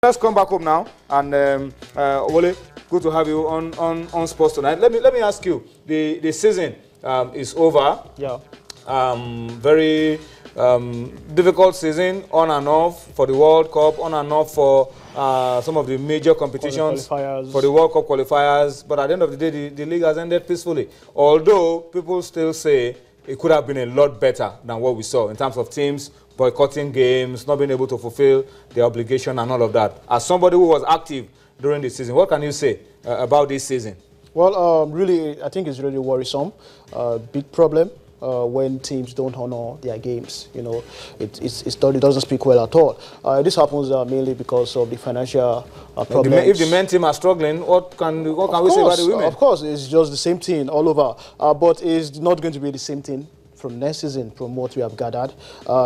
Let's come back home now, and Wole, good to have you on sports tonight. Let me ask you, the season is over. Yeah. Very difficult season, on and off for the World Cup, on and off for some of the major competitions, for the World Cup qualifiers. But at the end of the day, the league has ended peacefully. Although people still say it could have been a lot better than what we saw in terms of teams boycotting games, not being able to fulfill their obligation and all of that. As somebody who was active during the season, what can you say about this season? Well, really, I think it's really worrisome. Big problem when teams don't honor their games. You know, it doesn't speak well at all. This happens mainly because of the financial problems. If the men team are struggling, what can we say about the women? Of course, it's just the same thing all over. But it's not going to be the same thing from next season, from what we have gathered.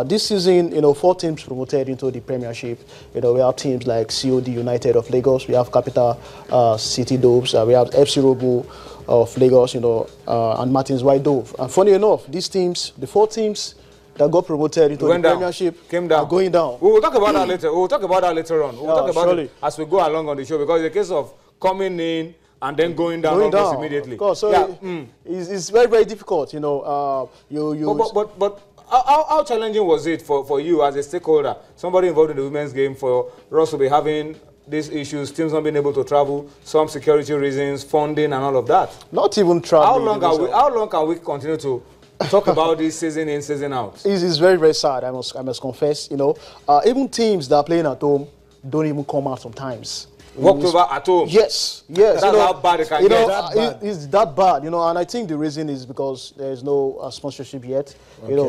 This season, 4 teams promoted into the Premiership. We have teams like COD United of Lagos, we have Capital City Doves, we have FC Robo of Lagos, and Martins White Dove. And funny enough, these teams, the 4 teams that got promoted into the Premiership are going down. We will talk about that later. We will talk about that later on. We will talk about surely. it as we go along on the show, because it's a case of coming in and then going down immediately. Of course, so yeah. It's very, very difficult, But how challenging was it for you as a stakeholder, somebody involved in the women's game, for us to be having these issues, teams not being able to travel, some security reasons, funding and all of that? Not even traveling. How long can we continue to talk about this season in, season out? It's very, very sad, I must confess. Even teams that are playing at home don't even come out sometimes. Walked over at home. Yes. That's how bad it can get. It's that bad, and I think the reason is because there's no sponsorship yet.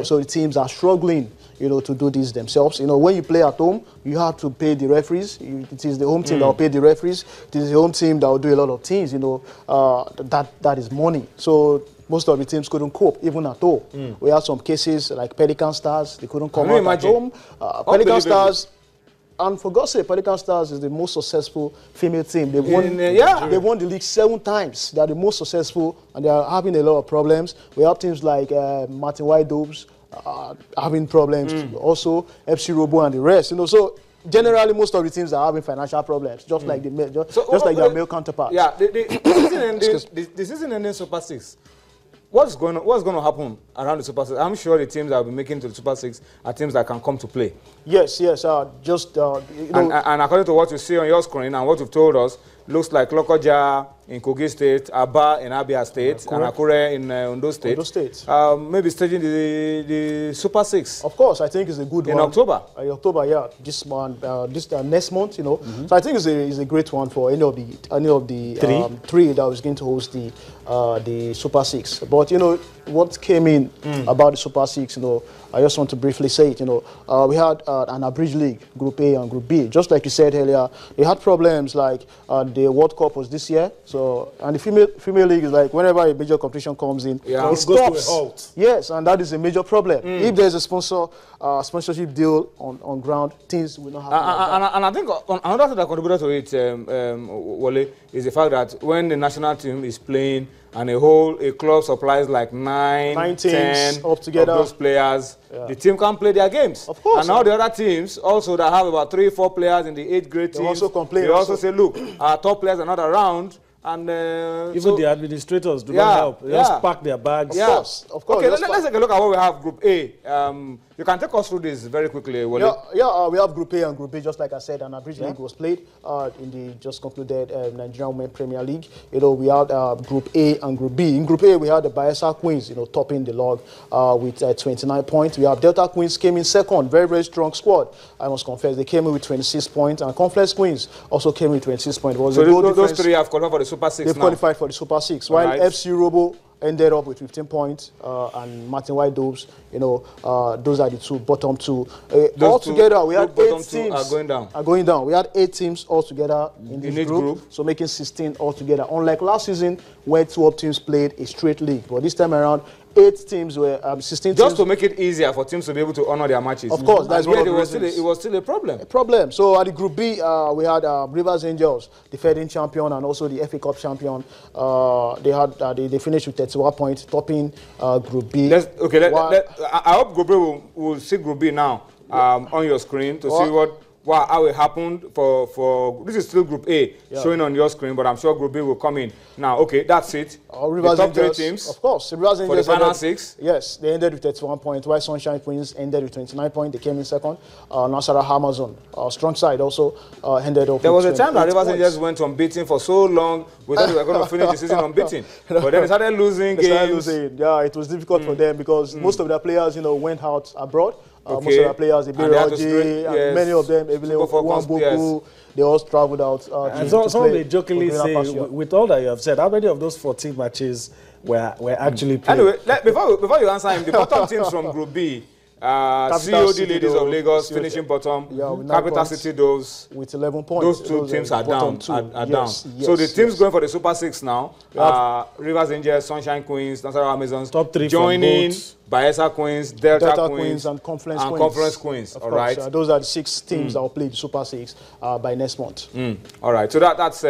So the teams are struggling, to do this themselves. When you play at home, you have to pay the referees. It is the home team that will pay the referees. It is the home team that will do a lot of things. That is money. So most of the teams couldn't cope, even at home. We had some cases like Pelican Stars. They couldn't come out at home. Pelican Stars. And for God's sake, Pelican Stars is the most successful female team. They've won, they won the league 7 times. They are the most successful, and they are having a lot of problems. We have teams like Martin White Doves having problems. Also, FC Robo and the rest. So generally, most of the teams are having financial problems, just like their male counterparts. Yeah, the season-ending Super 6. What's going to happen around the Super 6? I'm sure the teams that will be making to the Super 6 are teams that can come to play. Yes. And according to what you see on your screen and what you've told us, looks like Lokoja in Kogi State, Aba in Abia State, and Akure in Ondo State. Maybe staging the Super 6. Of course, I think it's a good one. In October? In October, yeah. This month, next month, So I think it's a great one for any of the 3 that was going to host the Super 6. But what came in about the Super 6, I just want to briefly say it. We had an abridged league, Group A and Group B. Just like you said earlier, they had problems like the World Cup was this year. And the female league is like whenever a major competition comes in, it stops. Goes to a halt. Yes, and that is a major problem. If there's a sponsorship deal on ground, things will not happen. And I think another thing that contributed to it, Wole, is the fact that when the national team is playing and a club supplies like 9, 10 up together of those players, the team can play their games. Of course. And now the other teams also that have about 3 or 4 players in the 8th grade teams, also complain. They also say, look, our top players are not around. And even the administrators do not help. They just pack their bags. Of course. Okay, let's take a look at what we have. Group A. You can take us through this very quickly, Wole. We have Group A and Group B, just like I said, and abridged league was played in the just concluded Nigerian Women Premier League. We had Group A and Group B. In Group A, we had the Bayelsa Queens, topping the log with 29 points. We have Delta Queens came in second, very, very strong squad. I must confess, they came in with 26 points, and Confluence Queens also came in with 26 points. Those 3 have qualified for the Super 6 They've qualified for the Super 6, while FC Robo ended up with 15 points, and Martin White Doves, those are the bottom 2. Altogether, we had 8 teams are going down. We had 8 teams altogether in this group, so making 16 altogether. Unlike last season, where 12 teams played a straight league, but this time around, 8 teams were 16 just to make it easier for teams to be able to honor their matches. Of course, that's what it was still a problem. So at the Group B, we had Rivers Angels, defending champion, and also the FA Cup champion. They finished with 31 points, topping Group B. I hope Group B will see Group B now on your screen to see how it happened for this is still Group A showing on your screen, but I'm sure Group B will come in. Now, okay, that's it. Rivers the top Angels, 3 teams. Of course, Rivers Angels for the final 6. Yes, they ended with 31 points. While Sunshine Queens ended with 29 points. They came in second. Nasarawa Amazon, strong side, also ended up. There was a time that Rivers Angels went unbeaten for so long. We thought they were going to finish the season unbeaten, but then they started losing games. Yeah, it was difficult for them because most of their players, went out abroad. Most of the players, Ibiroji, and many of them, Wambuku, they all traveled out. And some may jokingly say, with all that you have said, how many of those 14 matches were actually played? Anyway, before you answer him, the bottom teams from Group B, COD Ladies of Lagos finishing bottom, Capital City Doves with 11 points. Those two teams are down. So the teams going for the Super 6 now, Rivers Angels, Sunshine Queens, Nasarawa Amazons, top 3 joining Bayelsa Queens, Delta Queens, and Conference Queens. All right. Those are the 6 teams that will play the Super 6 by next month. All right. So that's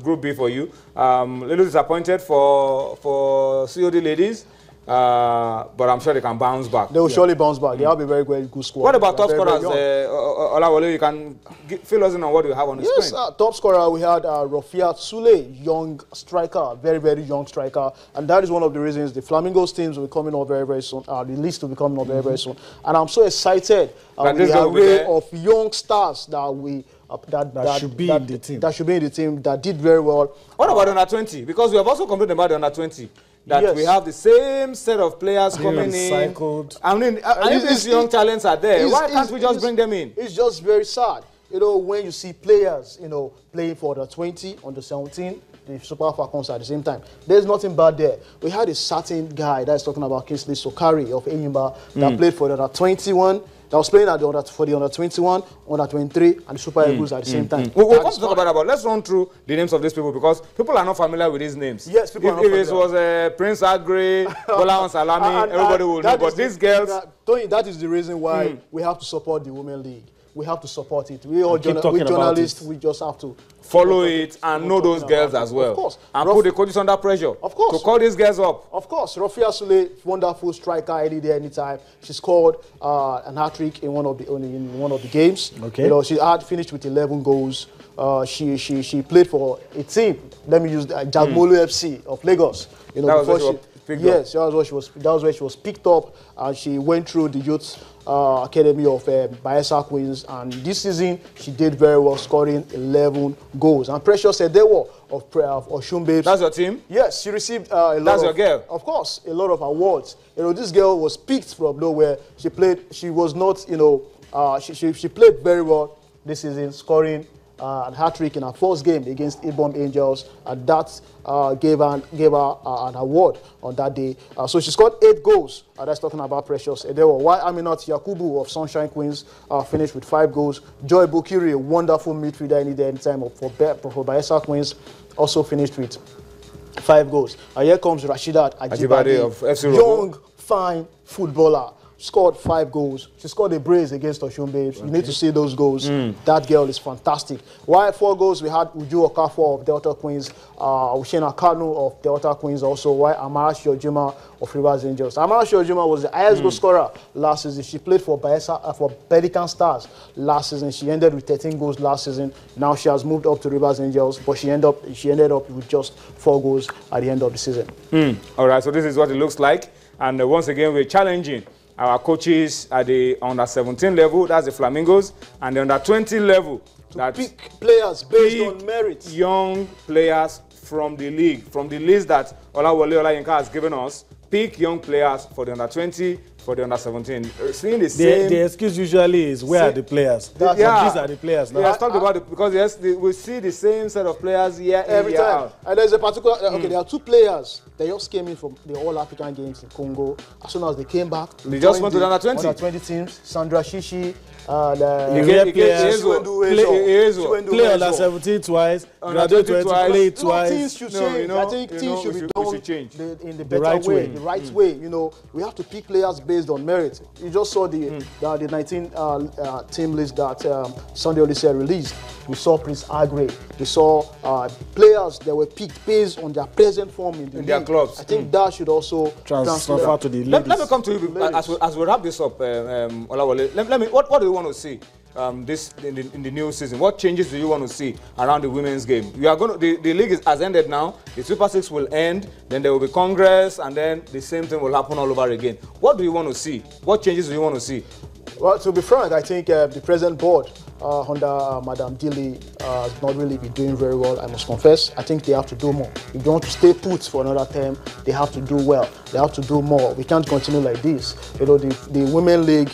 Group B for you. A little disappointed for COD Ladies. But I'm sure they can bounce back. They will surely bounce back. They have a very good squad. What about top scorers? Olawole, you can fill us in on what you have on the screen. Yes, top scorer, we had Rafiat Sule, young striker, very young striker. And that is one of the reasons the Flamingos teams will be coming up very soon. The list will be coming up very soon. And I'm so excited with the array of young stars that should be in the team. That should be in the team that did very well. What about under 20? Because we have also complained about the under 20. That we have the same set of players coming in. I mean, if these young talents are there, why can't we just bring them in? It's just very sad. When you see players, playing for the 20, under 17, the Super Falcons at the same time. There's nothing bad there. We had a certain guy that's talking about Kingsley Sokari of Enyimba that played for the under 21. That was playing for the under 21, under 23, and the Super Eagles at the same time. We'll come to talk about it, but let's run through the names of these people because people are not familiar with these names. Yes, people are not familiar. If it was Prince Agri, Bola Salami, everybody will know. But these girls... Tony, that is the reason why we have to support the Women League. We have to support it. We all journalists, we just have to follow it and know those girls as well. Of course. And put the coaches under pressure. Of course. To call these girls up. Of course. Rafia Sule, wonderful striker, any day, anytime. She scored an hat-trick in one of the games. Okay. She had finished with 11 goals. She played for a team. Let me use Jagmolu FC of Lagos. That was where she was picked up, and she went through the youth academy of Bayelsa Queens, and this season she did very well, scoring 11 goals. And Precious Edewo of Osun Babes. That's your team? Yes, she received a lot. That's your girl? Of course, a lot of awards. This girl was picked from nowhere. She played. She was not. She played very well this season, scoring a hat-trick in her first game against Ibom Angels, and that gave her an award on that day. So she scored 8 goals. That's talking about Precious Edewo. While Aminat Yakubu of Sunshine Queens finished with 5 goals. Joy Bukiri, a wonderful midfielder any day, anytime for Bayelsa Queens, also finished with 5 goals. And here comes Rashidat Ajibade of FC young, fine footballer. Scored 5 goals. She scored a brace against Osun Babes. You need to see those goals. That girl is fantastic. While 4 goals, we had Uju Okafor of Delta Queens, Ushena Kanu of Delta Queens also, while Amarachi Ojima of Rivers Angels. Amarachi Ojima was the highest goal scorer last season. She played for Pelican Stars last season. She ended with 13 goals last season. Now she has moved up to Rivers Angels, but she ended up with just 4 goals at the end of the season. All right, so this is what it looks like. And once again, we're challenging our coaches at the under 17 level, that's the Flamingos, and the under 20 level, that's pick players based on merit. Young players from the league, from the list that Olawole Olayinka has given us. Pick young players for the under 20, for the under 17. Seeing the same. The excuse usually is where are the players? These are the players now. Yeah, let's talk about it because yes, we see the same set of players every time. Out. And there's a particular. Okay, there are 2 players. They just came in from the All African Games in Congo. As soon as they came back, they just went to the under 20. Under 20 teams. Sandra Shishi. Play under 17 twice, graduate play twice. Things should change. I think things should be done in the better way, the right way. We have to pick players based on merit. You just saw the 19 team list that Sunday Olyse released. We saw Prince Agre. We saw players that were picked based on their present form in their clubs. I think that should also transfer to the ladies. Let me come to you as we wrap this up, Olawole. What do you want to see this in the new season? What changes do you want to see around the women's game? You are going to, the league has ended now. The Super 6 will end. Then there will be Congress, and then the same thing will happen all over again. What do you want to see? What changes do you want to see? Well, to be frank, I think the present board under Madam Dili has not really been doing very well, I must confess. I think they have to do more. If they want to stay put for another term, they have to do well. They have to do more. We can't continue like this. You know, the Women League,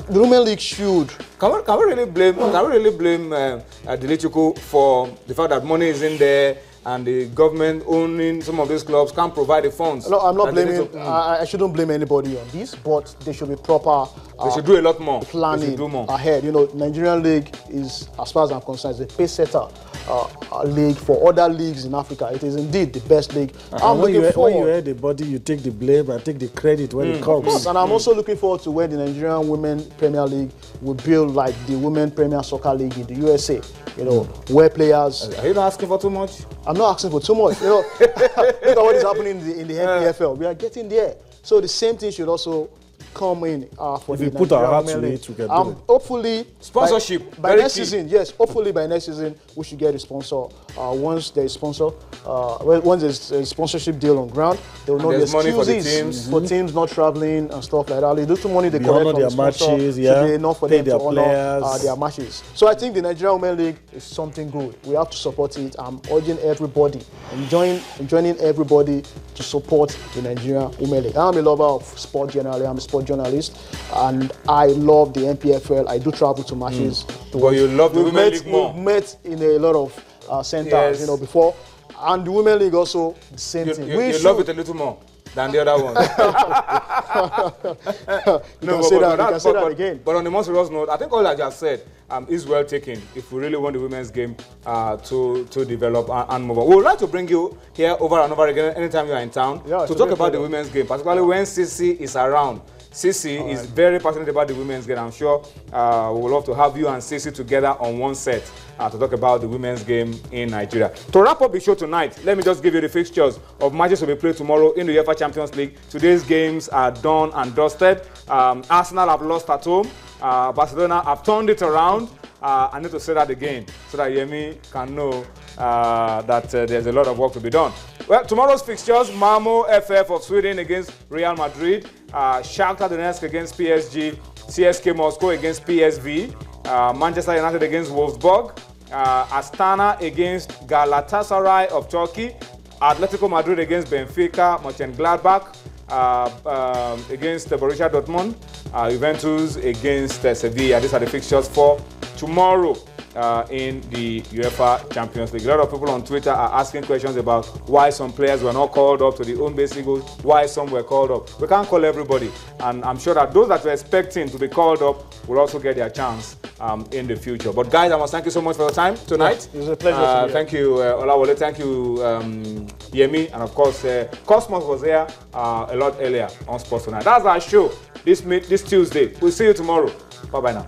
the Women League should. Can we really blame Dili Chuku for the fact that money is in there and the government owning some of these clubs can't provide the funds? No, I'm not blaming. I shouldn't blame anybody on this, but they should be proper. They should do a lot more. Planning ahead. You know, Nigerian League is, as far as I'm concerned, is a pace setter league for other leagues in Africa. It is indeed the best league. When you hear the body, you take the blame and take the credit when it comes. Of course, and I'm also looking forward to when the Nigerian Women Premier League will build like the Women Premier Soccer League in the USA. You know, where players. Are you not asking for too much? I'm not asking for too much. You know, look at what is happening in the NPFL. We are getting there. So the same thing should also come in for if the we put our hearts to it, we can do it. Hopefully, sponsorship by next season. Yes, hopefully by next season we should get a sponsor. Once there is sponsor, once there's a sponsorship deal on ground, there will not be excuses for teams not traveling and stuff like that. The little money they collect from the sponsor should be enough for them to honor their matches. So I think the Nigerian Women League is something good. We have to support it. I'm urging everybody and joining everybody to support the Nigerian Women League. I'm a lover of sport generally. I'm a sport journalist, and I love the NPFL. I do travel to matches. But you love the Women League more. We've met in a lot of centers, you know, before, and the Women League also the same thing. You love it a little more than the other one. You can say that again. But on the more serious note, I think all I just said is well taken if we really want the women's game to develop and move on. We would like to bring you here over and over again anytime you are in town to talk about the women's game, particularly when CC is around. CC is very passionate about the women's game. I'm sure we would love to have you and CC together on one set to talk about the women's game in Nigeria. To wrap up the show tonight, let me just give you the fixtures of matches to be played tomorrow in the UEFA Champions League. Today's games are done and dusted. Arsenal have lost at home. Barcelona have turned it around. I need to say that again so that Yemi can know that there's a lot of work to be done. Well, tomorrow's fixtures: Malmo FF of Sweden against Real Madrid, Shakhtar Donetsk against PSG, CSK Moscow against PSV, Manchester United against Wolfsburg, Astana against Galatasaray of Turkey, Atletico Madrid against Benfica, Mönchengladbach against Borussia Dortmund, Juventus against Sevilla. These are the fixtures for tomorrow in the UEFA Champions League. A lot of people on Twitter are asking questions about why some players were not called up to the home base Eagles, why some were called up. We can't call everybody, and I'm sure that those that were expecting to be called up will also get their chance in the future. But guys, I must thank you so much for your time tonight. It was a pleasure. Thank you, Olawole. Thank you, Yemi, and of course, Cosmos was here a lot earlier on Sports Tonight. That's our show this Tuesday. We'll see you tomorrow. Bye-bye now.